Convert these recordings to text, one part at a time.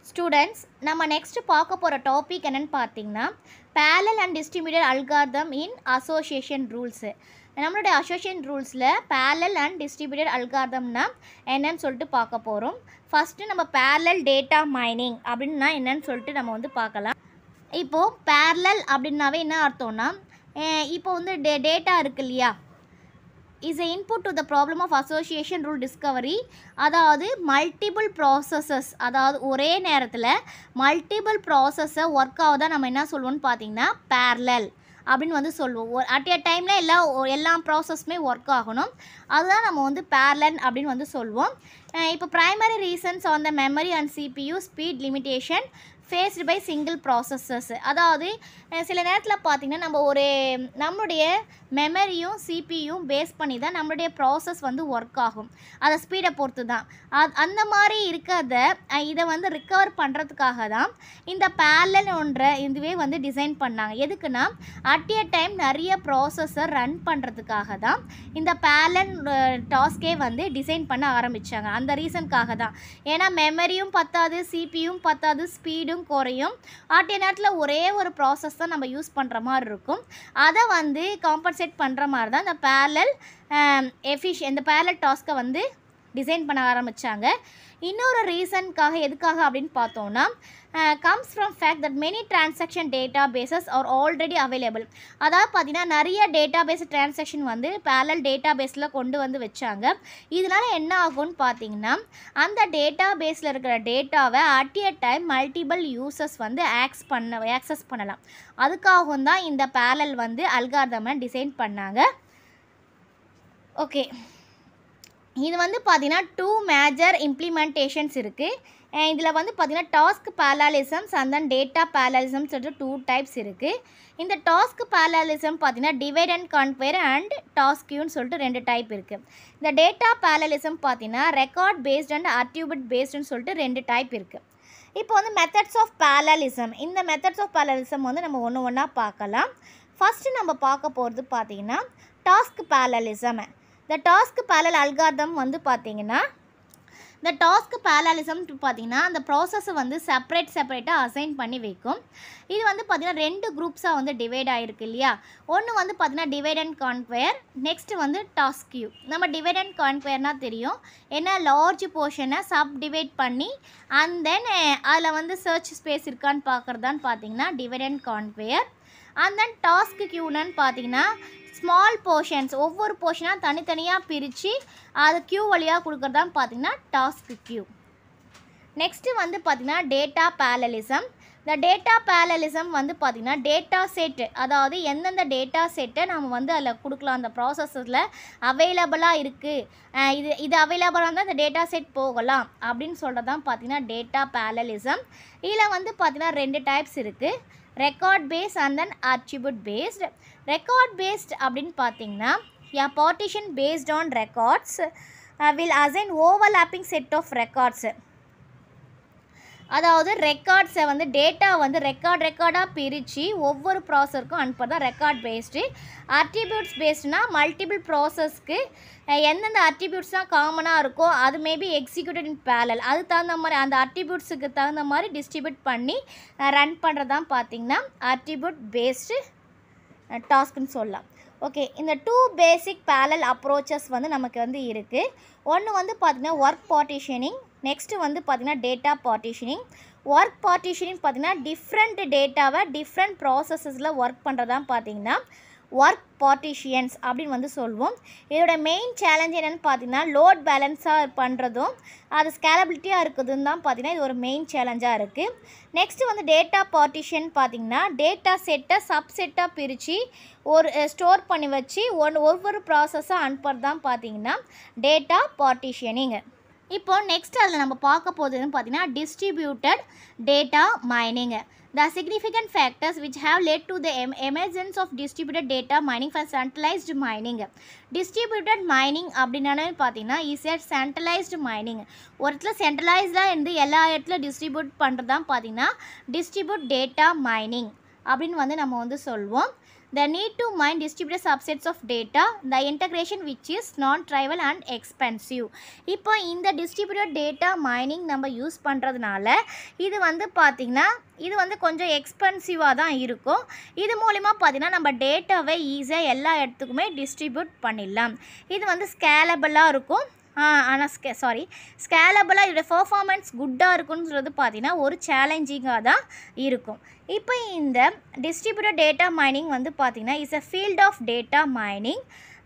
Students, நம்ம next பார்க்க போற டாபிக் என்னன்னு பார்த்தீங்கன்னா parallel and distributed algorithm in association rules. நம்மளுடைய association rules-ல parallel and distributed algorithm-னா என்னன்னு சொல்லிட்டு பார்க்க போறோம். ஃபர்ஸ்ட் நம்ம parallel data mining அப்படின்னா என்னன்னு சொல்லிட்டு நம்ம வந்து பார்க்கலாம். இப்போ parallel அப்படின்னாவே என்ன அர்த்தம்னா இப்போ வந்து டேட்டா இருக்கு இல்லையா, is an input to the problem of association rule discovery. அதாவது மல்டிபிள் ப்ராசஸஸ், அதாவது ஒரே நேரத்தில் மல்டிபிள் ப்ராசஸை ஒர்க் ஆகுதான் நம்ம என்ன சொல்லுவோம்னு பார்த்தீங்கன்னா parallel அப்படின்னு வந்து சொல்லுவோம். அட் எ டைமில் எல்லா ப்ராசஸுமே ஒர்க் ஆகணும், அதுதான் நம்ம வந்து parallel அப்படின்னு வந்து சொல்லுவோம். இப்போ primary reasons on the memory and CPU speed limitation faced by single processes. அதாவது சில நேரத்தில் பார்த்திங்கன்னா நம்மளுடைய மெமரியும் சிபியும் பேஸ் பண்ணி தான் நம்மளுடைய ப்ராசஸ் வந்து ஒர்க் ஆகும், அதை ஸ்பீடை பொறுத்து தான். அந்த மாதிரி இருக்கிறத இதை வந்து ரிக்கவர் பண்ணுறதுக்காக தான் இந்த parallel இதுவே வந்து டிசைன் பண்ணாங்க. எதுக்குன்னா அட் எ டைம் நிறைய ப்ராசஸை ரன் பண்ணுறதுக்காக தான் இந்த parallel டாஸ்கே வந்து டிசைன் பண்ண ஆரம்பித்தாங்க. அந்த ரீசனுக்காக தான். ஏன்னா மெமரியும் பத்தாது, சிபியும் பத்தாது, ஸ்பீடும் குறையும். ஆட்டிய நேரத்தில் ஒரே ஒரு ப்ராசஸ் தான் நம்ம யூஸ் பண்ணுற மாதிரி இருக்கும். அதை வந்து காம்பன்சேட் பண்ணுற மாதிரி தான் இந்த parallel இந்த parallel டாஸ்க்கை வந்து டிசைன் பண்ண ஆரம்பித்தாங்க. இன்னொரு ரீசனுக்காக எதுக்காக அப்படின்னு பார்த்தோன்னா comes from fact that many transaction databases are already available. அதாவது பார்த்தீங்கன்னா நிறைய டேட்டாபேஸ் டிரான்சாக்ஷன் வந்து parallel டேட்டாபேஸில் கொண்டு வந்து வச்சாங்க. இதனால் என்ன ஆகும்னு பார்த்தீங்கன்னா அந்த டேட்டாபேஸில் இருக்கிற டேட்டாவை at a time multiple users வந்து ஆக்சஸ் பண்ணலாம். அதுக்காகவும் தான் இந்த parallel வந்து அல்காரிதமை டிசைன் பண்ணாங்க. ஓகே, இது வந்து பார்த்தீங்கன்னா 2 மேஜர் இம்ப்ளிமெண்டேஷன்ஸ் இருக்குது. இதில் வந்து பார்த்திங்கன்னா task parallelisms and then data parallelism சொல்லிட்டு 2 டைப்ஸ் இருக்குது. இந்த டாஸ்க் parallelism பார்த்திங்கன்னா divide and conquer and task கியூன்னு சொல்லிட்டு 2 டைப் இருக்குது. இந்த டேட்டா parallelism பார்த்திங்கன்னா ரெக்கார்ட் பேஸ்ட் அண்ட் அட்ரிபியூட் பேஸ்டுன்னு சொல்லிட்டு 2 டைப் இருக்குது. இப்போ வந்து மெத்தட்ஸ் ஆஃப் parallelism, இந்த மெத்தட்ஸ் ஆஃப் parallelism வந்து நம்ம ஒன்றா பார்க்கலாம். ஃபஸ்ட்டு நம்ம பார்க்க போகிறது பார்த்திங்கன்னா டாஸ்க் parallelism. இந்த டாஸ்க் parallel அல்காரிதம் வந்து பார்த்திங்கன்னா இந்த டாஸ்க் parallelism பார்த்திங்கன்னா அந்த ப்ராசஸை வந்து செப்பரேட்டாக அசைன் பண்ணி வைக்கும். இது வந்து பார்த்திங்கன்னா 2 குரூப்ஸாக வந்து டிவைட் ஆகிருக்கு இல்லையா. ஒன்று வந்து பார்த்திங்கன்னா டிவைட் அண்ட் கான்க்வேர், நெக்ஸ்ட் வந்து டாஸ்க் கியூ. நம்ம டிவைட் அண்ட் கான்க்வேர்னால் தெரியும், ஏன்னா லார்ஜ் போர்ஷனை சப் டிவைட் பண்ணி அண்ட் தென் அதில் வந்து சர்ச் ஸ்பேஸ் இருக்கான்னு பார்க்குறதான்னு பார்த்திங்கன்னா divide and conquer. And then task கியூன்னு பார்த்திங்கன்னா ஸ்மால் போர்ஷன்ஸ், ஒவ்வொரு போர்ஷனாக தனித்தனியாக பிரித்து அது கியூ வழியாக கொடுக்குறதான்னு பார்த்திங்கன்னா டாஸ்க் கியூ. நெக்ஸ்ட்டு வந்து பார்த்திங்கன்னா டேட்டா parallelism. இந்த டேட்டா parallelism வந்து பார்த்திங்கன்னா டேட்டா செட், அதாவது எந்தெந்த டேட்டா செட்டை நம்ம வந்து அதில் கொடுக்கலாம், அந்த ப்ராசஸில் அவைலபிளாக இருக்குது, இது அவைலபிளாக இருந்தால் இந்த டேட்டா செட் போகலாம் அப்படின்னு சொல்கிறது தான் பார்த்திங்கன்னா டேட்டா parallelism. இதில் வந்து பார்த்திங்கன்னா 2 டைப்ஸ் இருக்குது, record base and then attribute based. Record based அப்படின்னு பார்த்தீங்கன்னா partition based on records will assign overlapping set of records. அதாவது ரெக்கார்ட்ஸை வந்து டேட்டா வந்து ரெக்கார்டாக பிரித்து ஒவ்வொரு ப்ராசஸருக்கும் அனுப்புறது தான் ரெக்கார்ட் பேஸ்டு. அட்ரிபியூட்ஸ் பேஸ்டுனால் மல்டிபிள் ப்ராசஸ்க்கு எந்தெந்த அட்ரிபியூட்ஸ் தான் காமனாக இருக்கோ அது மேபி எக்ஸிக்யூட்டட் இன் parallel, அது தகுந்த மாதிரி அந்த அட்ரிபியூட்ஸுக்கு தகுந்த மாதிரி டிஸ்ட்ரிபியூட் பண்ணி ரன் பண்ணுறது தான் பார்த்திங்கன்னா அட்ரிபியூட் பேஸ்டு டாஸ்க்குன்னு சொல்லலாம். ஓகே, இந்த 2 பேசிக் parallel அப்ரோச்சஸ் வந்து நமக்கு வந்து இருக்குது. ஒன்று வந்து பார்த்திங்கன்னா ஒர்க் பார்ட்டிஷனிங், நெக்ஸ்ட்டு வந்து பார்த்திங்கன்னா டேட்டா பார்ட்டிஷனிங். ஒர்க் பார்ட்டிஷனிங் பார்த்திங்கன்னா டிஃப்ரெண்ட் டேட்டாவை டிஃப்ரெண்ட் ப்ராசஸஸில் ஒர்க் பண்ணுறதான் பார்த்திங்கன்னா ஒர்க் பார்ட்டிஷியன்ஸ் அப்படின்னு வந்து சொல்லுவோம். இதோட மெயின் சேலஞ்ச் என்னென்னு பார்த்தீங்கன்னா லோட் பேலன்ஸாக பண்ணுறதும் அது ஸ்கேலபிலிட்டியாக இருக்குதுன்னு தான் பார்த்திங்கன்னா இது ஒரு மெயின் சேலஞ்சாக இருக்குது. நெக்ஸ்ட்டு வந்து டேட்டா பார்ட்டிஷன் பார்த்திங்கன்னா டேட்டா செட்டை சப்செட்டாக பிரித்து ஸ்டோர் பண்ணி வச்சு ஒவ்வொரு ப்ராசஸாக அனுப்புறது தான் பார்த்திங்கன்னா டேட்டா பார்ட்டிஷனிங். இப்போ நெக்ஸ்ட் அதில் நம்ம பார்க்க போகிறதுன்னு பார்த்திங்கன்னா distributed data mining. The significant factors which have led to the emergence of distributed data mining for centralized mining. Distributed mining அப்படின்னாலே பார்த்தீங்கன்னா is a centralized mining. ஒரு இடத்துல சென்ட்ரலைஸ்டாக இருந்து எல்லா இடத்துல டிஸ்ட்ரிபியூட் பண்ணுறது தான் பார்த்தீங்கன்னா டிஸ்ட்ரிபியூட் டேட்டா மைனிங் அப்படின்னு வந்து நம்ம வந்து சொல்லுவோம். the need to mine distributed subsets of data, the integration which is non-trivial and expensive. இப்போ இந்த distributed data mining நம்ம யூஸ் பண்ணுறதுனால இது வந்து பார்த்திங்கன்னா இது வந்து கொஞ்சம் எக்ஸ்பென்சிவாக தான் இருக்கும். இது மூலிமா பார்த்திங்கன்னா நம்ம டேட்டாவை ஈஸியாக எல்லா இடத்துக்குமே டிஸ்ட்ரிபியூட் பண்ணிடலாம். இது வந்து ஸ்கேலபிளாக இருக்கும். ஆனால் ஸ்கேலபிளாக இதோட பெர்ஃபார்மன்ஸ் குட்டாக இருக்குன்னு சொல்கிறது பார்த்திங்கன்னா ஒரு சேலஞ்சிங்காக தான் இருக்கும். இப்போ இந்த டிஸ்ட்ரிபியூட்டட் டேட்டா மைனிங் வந்து பார்த்திங்கன்னா is a field of data mining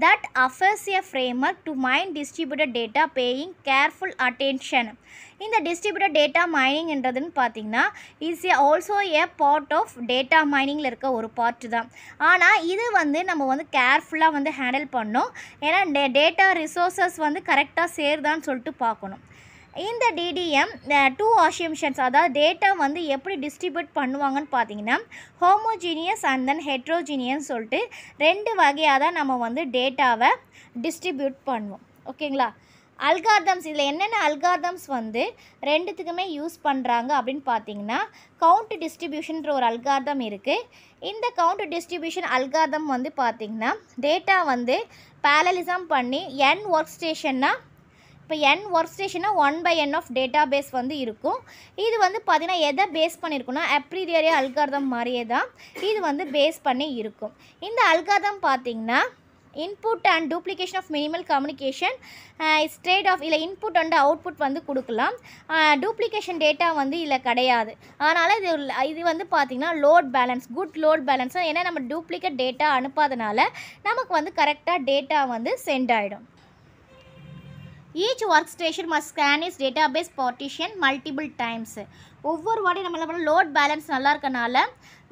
that offers a framework to mine distributed data paying careful attention. இந்த distributed data mining என்றதுன்னு பார்த்தீங்கன்னா is also a part of data மைனிங்கில் இருக்க ஒரு பார்ட் தான். ஆனால் இது வந்து நம்ம வந்து கேர்ஃபுல்லாக வந்து ஹேண்டில் பண்ணோம். ஏன்னா டேட்டா ரிசோர்ஸஸ் வந்து கரெக்டாக சேருதான்னு சொல்லிட்டு பார்க்கணும். இந்த டிடிஎம் 2 assumptions, அதாவது டேட்டா வந்து எப்படி டிஸ்ட்ரிபியூட் பண்ணுவாங்கன்னு பார்த்தீங்கன்னா ஹோமோஜீனியஸ் அண்ட் தென் ஹெட்ரோஜீனியஸ் சொல்லிட்டு 2 வகையாக தான் நம்ம வந்து டேட்டாவை டிஸ்ட்ரிபியூட் பண்ணுவோம். ஓகேங்களா? அல்காரிதம்ஸ், இதில் என்னென்ன அல்காரிதம்ஸ் வந்து ரெண்டுத்துக்குமே யூஸ் பண்ணுறாங்க அப்படின்னு பார்த்தீங்கன்னா கவுண்ட் டிஸ்ட்ரிபியூஷன்ற ஒரு அல்காரிதம் இருக்குது. இந்த கவுண்ட் டிஸ்ட்ரிபியூஷன் அல்காரிதம் வந்து பார்த்திங்கன்னா டேட்டா வந்து பேரலிசம் பண்ணி n ஒர்க் ஸ்டேஷன்னா இப்போ n ஒர்க் ஸ்டேஷன்னா 1/n of data base இருக்கும். இது வந்து பார்த்திங்கன்னா எதை பேஸ் பண்ணியிருக்குன்னா அப்ரிடியரி அல்காரிதம் மாதிரியே தான் இது வந்து பேஸ் பண்ணி இருக்கும். இந்த அல்காரிதம் பார்த்திங்கன்னா input and duplication of minimal communication straight off இல்லை இன்புட் அண்ட் அவுட்புட் வந்து கொடுக்கலாம். டூப்ளிகேஷன் டேட்டா வந்து இல்லை கிடையாது. அதனால் இது வந்து பார்த்திங்கன்னா load balance, good load balance. ஏன்னா நம்ம டூப்ளிகேட் டேட்டா அனுப்பாதனால நமக்கு வந்து கரெக்டாக டேட்டா வந்து சென்ட் ஆகிடும். Each workstation must scan its database partition multiple times. ஒவ்வொரு வாட்டி நம்ம என்ன பண்ணலாம், லோட் பேலன்ஸ் நல்லா இருக்கனால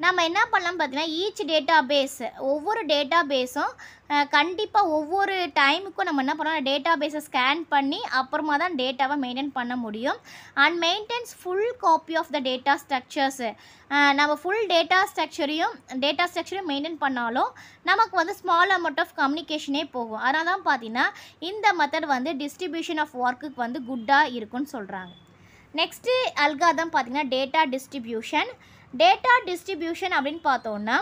நம்ம என்ன பண்ணலாம் பார்த்தீங்கன்னா ஈச் ஒவ்வொரு டேட்டா பேஸும் கண்டிப்பாக ஒவ்வொரு டைமுக்கும் நம்ம என்ன பண்ணலாம் டேட்டா பேஸை ஸ்கேன் பண்ணி அப்புறமா தான் டேட்டாவை மெயின்டைன் பண்ண முடியும். And maintains full copy of the data structures. நம்ம ஃபுல் டேட்டா ஸ்ட்ரக்சரையும் மெயின்டைன் பண்ணாலும் நமக்கு வந்து ஸ்மால் அமௌண்ட் ஆஃப் கம்யூனிகேஷனே போகும். அதனால தான் பார்த்தீங்கன்னா இந்த மெத்தட் வந்து டிஸ்ட்ரிபியூஷன் ஆஃப் ஒர்க்குக்கு வந்து குட்டாக இருக்குன்னு சொல்கிறாங்க. நெக்ஸ்ட்டு அல்காரிதம் பார்த்திங்கன்னா டேட்டா டிஸ்ட்ரிபியூஷன் அப்படின்னு பார்த்தோன்னா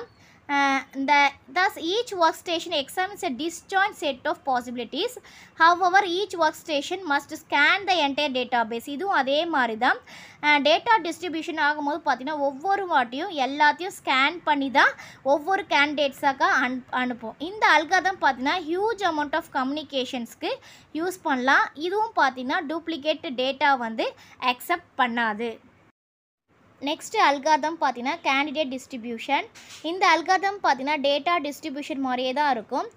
thus each workstation examines a disjoint set of possibilities. However, each workstation must scan the entire database. இதுவும் அதே மாதிரி தான் டேட்டா டிஸ்ட்ரிபியூஷன் ஆகும்போது பார்த்திங்கன்னா ஒவ்வொரு வாட்டியும் எல்லாத்தையும் ஸ்கேன் பண்ணி தான் ஒவ்வொரு கேண்டிடேட்ஸாக அனுப்போம். இந்த அல்காரிதம் பார்த்திங்கன்னா ஹியூஜ் அமௌண்ட் ஆஃப் கம்யூனிகேஷன்ஸ்க்கு யூஸ் பண்ணலாம். இதுவும் பார்த்திங்கன்னா டூப்ளிகேட் டேட்டா வந்து அக்செப்ட் பண்ணாது. நெக்ஸ்ட்டு அல்காரிதம் பார்த்தீங்கன்னா கேண்டிடேட் டிஸ்ட்ரிபியூஷன். இந்த அல்காரிதம் பார்த்தீங்கன்னா டேட்டா டிஸ்ட்ரிபியூஷன் மாதிரியே தான் இருக்கும்.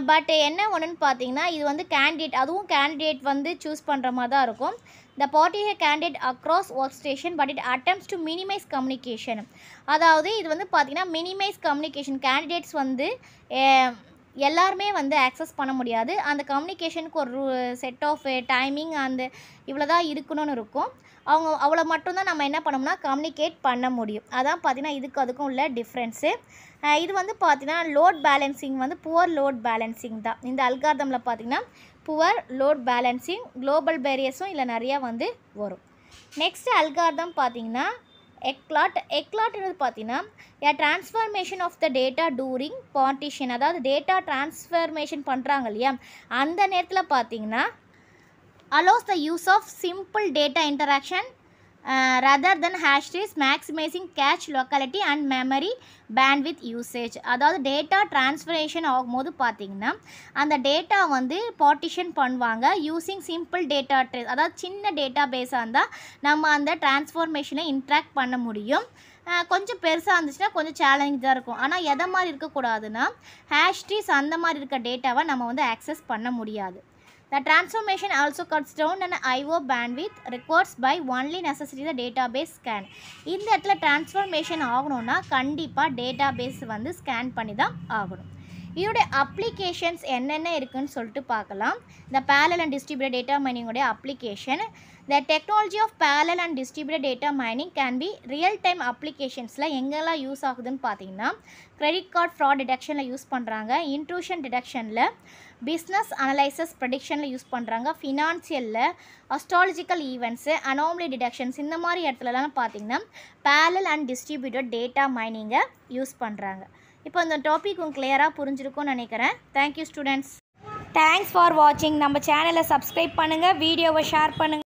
பட் என்ன ஒன்றுன்னு பார்த்தீங்கன்னா இது வந்து கேண்டிடேட் வந்து சூஸ் பண்ணுற மாதிரி தான் இருக்கும். The partition candidate across work station but it attempts to minimise communication. அதாவது இது வந்து பார்த்திங்கன்னா மினிமைஸ் கம்யூனிகேஷன். கேண்டிடேட்ஸ் வந்து எல்லாருமே வந்து ஆக்சஸ் பண்ண முடியாது. அந்த கம்யூனிகேஷனுக்கு ஒரு செட் ஆஃப் டைமிங் அந்த இவ்வளோ தான் இருக்கணும்னு இருக்கும். அவ்வளோ மட்டும்தான் நம்ம என்ன பண்ணோம்னா கம்யூனிகேட் பண்ண முடியும். அதான் பார்த்திங்கன்னா அதுக்கும் உள்ள டிஃப்ரென்ஸு. இது வந்து பார்த்திங்கன்னா லோட் பேலன்சிங் வந்து புவர் லோட் பேலன்சிங் தான். இந்த அல்காரிதமில் பார்த்திங்கன்னா புவர் லோட் பேலன்சிங், குளோபல் பேரியர்ஸும் இல்லை நிறையா வந்து வரும். நெக்ஸ்ட் அல்காரிதம் பார்த்திங்கன்னா எக்லாட்ன்றது பார்த்தீங்கன்னா transformation of the data during partition. அதாவது டேட்டா டிரான்ஸ்ஃபர்மேஷன் பண்ணுறாங்க இல்லையா, அந்த நேரத்தில் பார்த்தீங்கன்னா allows the use of simple data interaction rather than hash trees, maximizing cache locality and memory bandwidth usage. அதாவது டேட்டா டிரான்ஸ்ஃபரேஷன் ஆகும்போது பார்த்திங்கன்னா அந்த டேட்டா வந்து பார்ட்டிஷன் பண்ணுவாங்க யூஸிங் சிம்பிள் டேட்டா ட்ரேஸ். அதாவது சின்ன டேட்டா பேஸாக இருந்தால் நம்ம அந்த டிரான்ஸ்ஃபர்மேஷனை இன்ட்ராக்ட் பண்ண முடியும். கொஞ்சம் பெருசாக இருந்துச்சுன்னா கொஞ்சம் சேலஞ்சாக இருக்கும். ஆனால் எதை மாதிரி இருக்கக்கூடாதுன்னா ஹேஷ் ட்ரீஸ் அந்த மாதிரி இருக்க டேட்டாவை நம்ம வந்து ஆக்சஸ் பண்ண முடியாது. The transformation also cuts down an I/O bandwidth required by only necessary the database scan. இந்த இடத்துல டிரான்ஸ்ஃபர்மேஷன் ஆகணும்னா கண்டிப்பாக டேட்டாபேஸ் வந்து ஸ்கேன் பண்ணி தான் ஆகணும். இதோடைய அப்ளிகேஷன்ஸ் என்னென்ன இருக்குதுன்னு சொல்லிட்டு பார்க்கலாம். இந்த parallel and distributed data mining உடைய application. The technology of parallel and distributed data mining can be real-time applications-ல எங்கெல்லாம் யூஸ் ஆகுதுன்னு பார்த்தீங்கன்னா கிரெடிட் கார்டு ஃப்ராட் டிடெக்ஷனில் யூஸ் பண்ணுறாங்க, இன்ட்ரூஷன் டிடெக்ஷனில், பிஸ்னஸ் அனலைசஸ் ப்ரெடிக்ஷனில் யூஸ் பண்ணுறாங்க, ஃபினான்சியலில், அஸ்ட்ராலஜிக்கல் ஈவெண்ட்ஸு, அனாமலி டிடெக்ஷன்ஸ் இந்த மாதிரி இடத்துலலாம் பார்த்திங்கன்னா parallel and distributed data mining-ஐ யூஸ் பண்ணுறாங்க. இப்போ இந்த டாபிக் உங்களுக்கு கிளியராக புரிஞ்சிருக்கும்னு நினைக்கிறேன். Thank you students. தேங்க்ஸ் ஃபார் வாட்சிங். நம்ம சேனலை சப்ஸ்கிரைப் பண்ணுங்கள், வீடியோவை ஷேர் பண்ணுங்கள்.